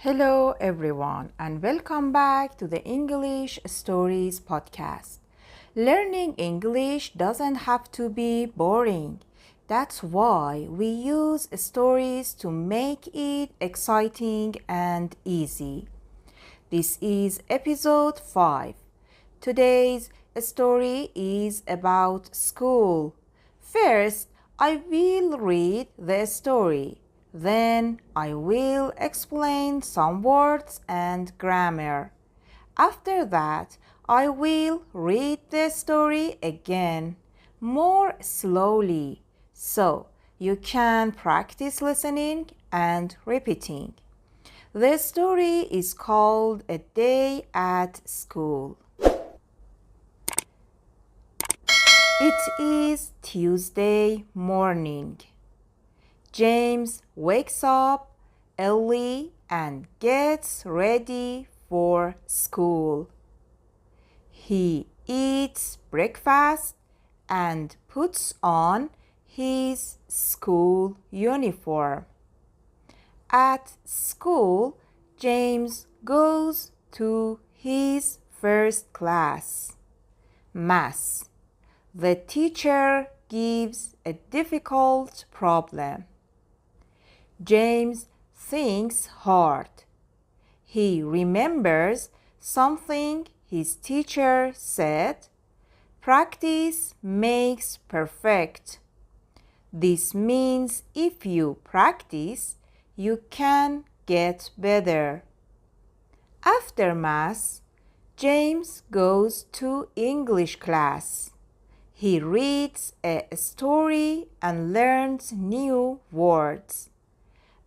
Hello, everyone, and welcome back to the English Stories podcast. Learning English doesn't have to be boring. That's why we use stories to make it exciting and easy. This is episode 5. Today's story is about school. First, I will read the story. Then I will explain some words and grammar. After that, I will read the story again, more slowly, so you can practice listening and repeating. The story is called A Day at School. It is Tuesday morning. James wakes up early and gets ready for school. He eats breakfast and puts on his school uniform. At school, James goes to his first class, Math. The teacher gives a difficult problem. James thinks hard. He remembers something his teacher said. Practice makes perfect. This means if you practice, you can get better. After Math, James goes to English class. He reads a story and learns new words.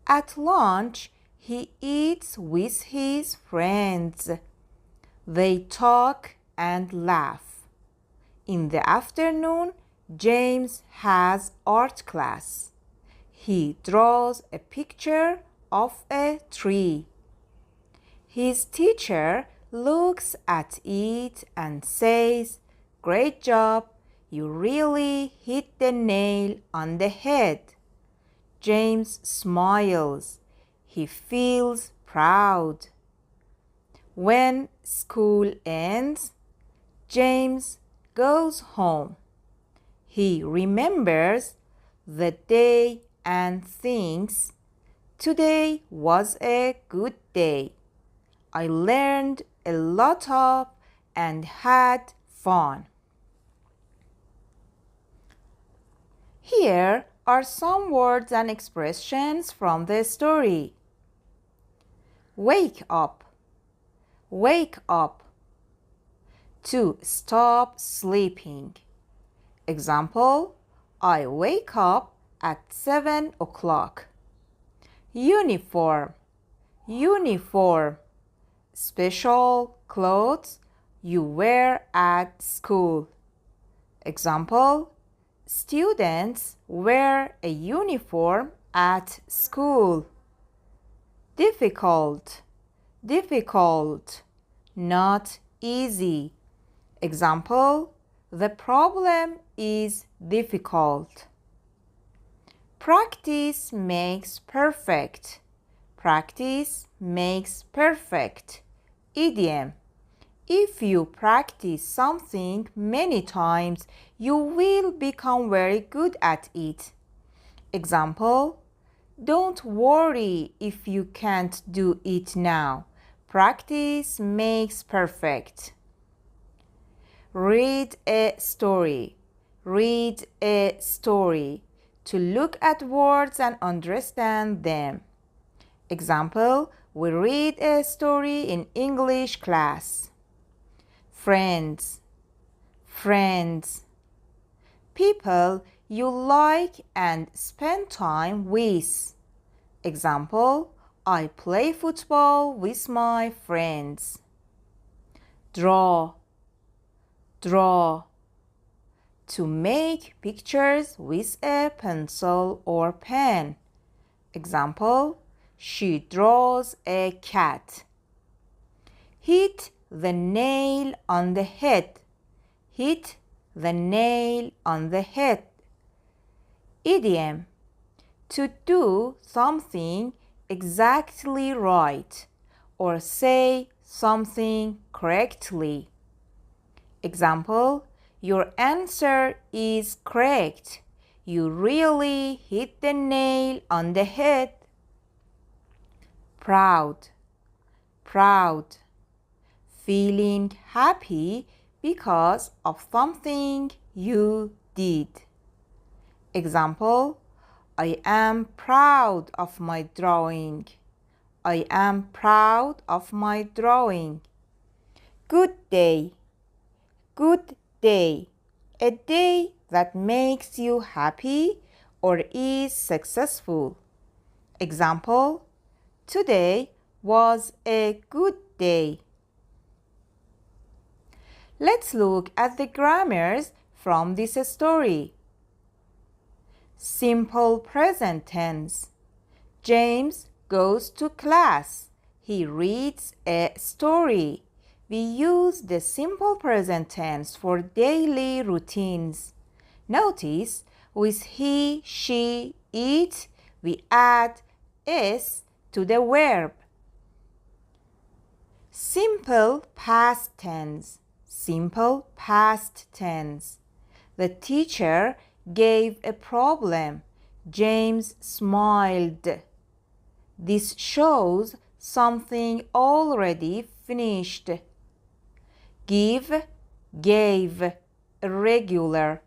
At lunch, he eats with his friends. They talk and laugh. In the afternoon, James has art class. He draws a picture of a tree. His teacher looks at it and says, "Great job, you really hit the nail on the head." James smiles. He feels proud. When school ends, James goes home. He remembers the day and thinks, "Today was a good day. I learned a lot of and had fun." Here are some words and expressions from the story. Wake up. Wake up. To stop sleeping. Example, I wake up at 7 o'clock. Uniform. Uniform. Special clothes you wear at school. Example, students wear a uniform at school. Difficult. Difficult. Not easy. Example, the problem is difficult. Practice makes perfect. Practice makes perfect. Idiom. If you practice something many times, you will become very good at it. Example, don't worry if you can't do it now. Practice makes perfect. Read a story. Read a story. To look at words and understand them. Example, we read a story in English class. Friends. Friends. People you like and spend time with. Example, I play football with my friends. Draw. Draw. To make pictures with a pencil or pen. Example, she draws a cat. Hit the nail on the head. Hit the nail on the head. Idiom. To do something exactly right or say something correctly. Example, your answer is correct. You really hit the nail on the head. Proud, proud. Feeling happy because of something you did. Example, I am proud of my drawing. I am proud of my drawing. Good day, good day. A day that makes you happy or is successful. Example, today was a good day. Let's look at the grammars from this story. Simple present tense. James goes to class. He reads a story. We use the simple present tense for daily routines. Notice with he, she, it, we add s to the verb. Simple past tense. Simple past tense. The teacher gave a problem. James smiled. This shows something already finished. Give, gave, regular.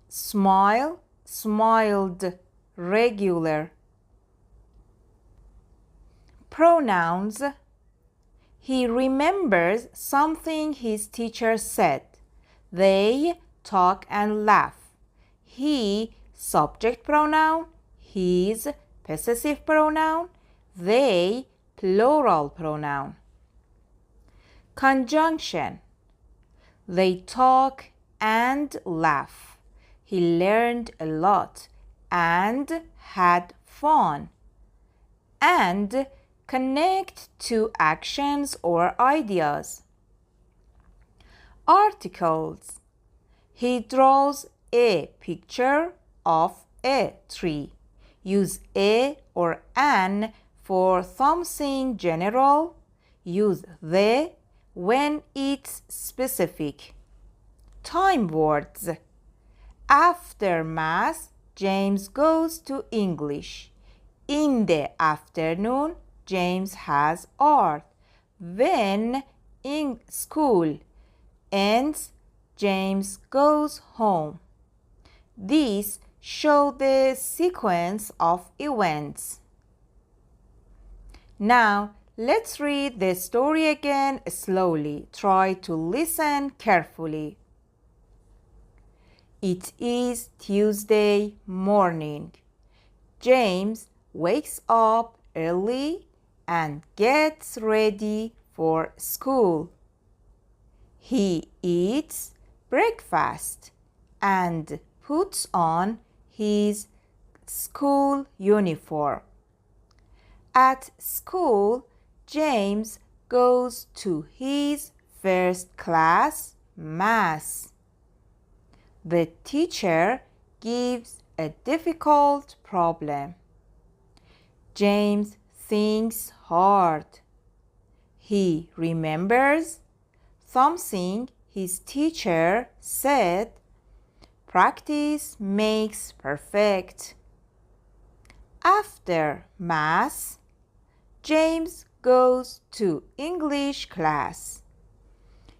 Smile, smiled, regular. Pronouns. He remembers something his teacher said. They talk and laugh. He, subject pronoun. His, possessive pronoun. They, plural pronoun. Conjunction. They talk and laugh. He learned a lot and had fun. And connect to actions or ideas. Articles. He draws a picture of a tree. Use a or an for something general. Use the when it's specific. Time words. After mass, James goes to English. In the afternoon, James has art. When in school ends, James goes home. These show the sequence of events. Now, let's read the story again slowly. Try to listen carefully. It is Tuesday morning. James wakes up early and gets ready for school. He eats breakfast and puts on his school uniform. At school, James goes to his first class, math. The teacher gives a difficult problem. James thinks hard. He remembers something his teacher said. Practice makes perfect. After math, James goes to English class.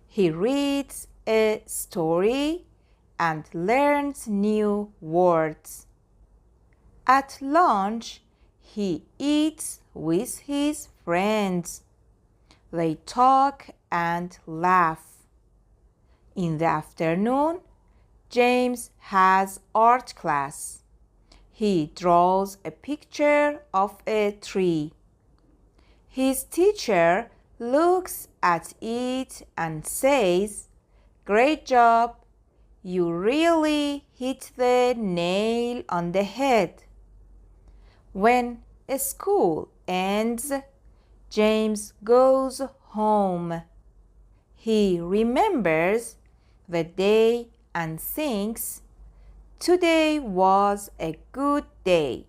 He reads a story and learns new words. At lunch, he eats with his friends. They talk and laugh. In the afternoon, James has art class. He draws a picture of a tree. His teacher looks at it and says, "Great job! You really hit the nail on the head." When school ends, James goes home. He remembers the day and thinks, "Today was a good day."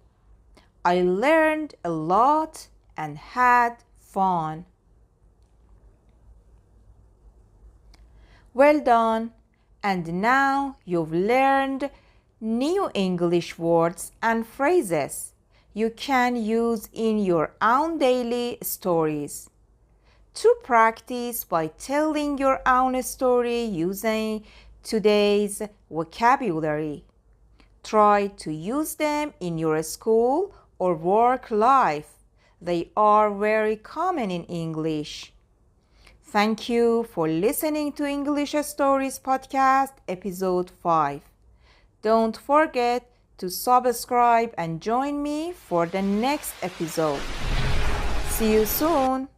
I learned a lot and had fun. Well done. And now you've learned new English words and phrases you can use in your own daily stories. To practice by telling your own story using today's vocabulary. Try to use them in your school or work life. They are very common in English. Thank you for listening to English Stories Podcast, Episode 5. Don't forget to subscribe and join me for the next episode. See you soon.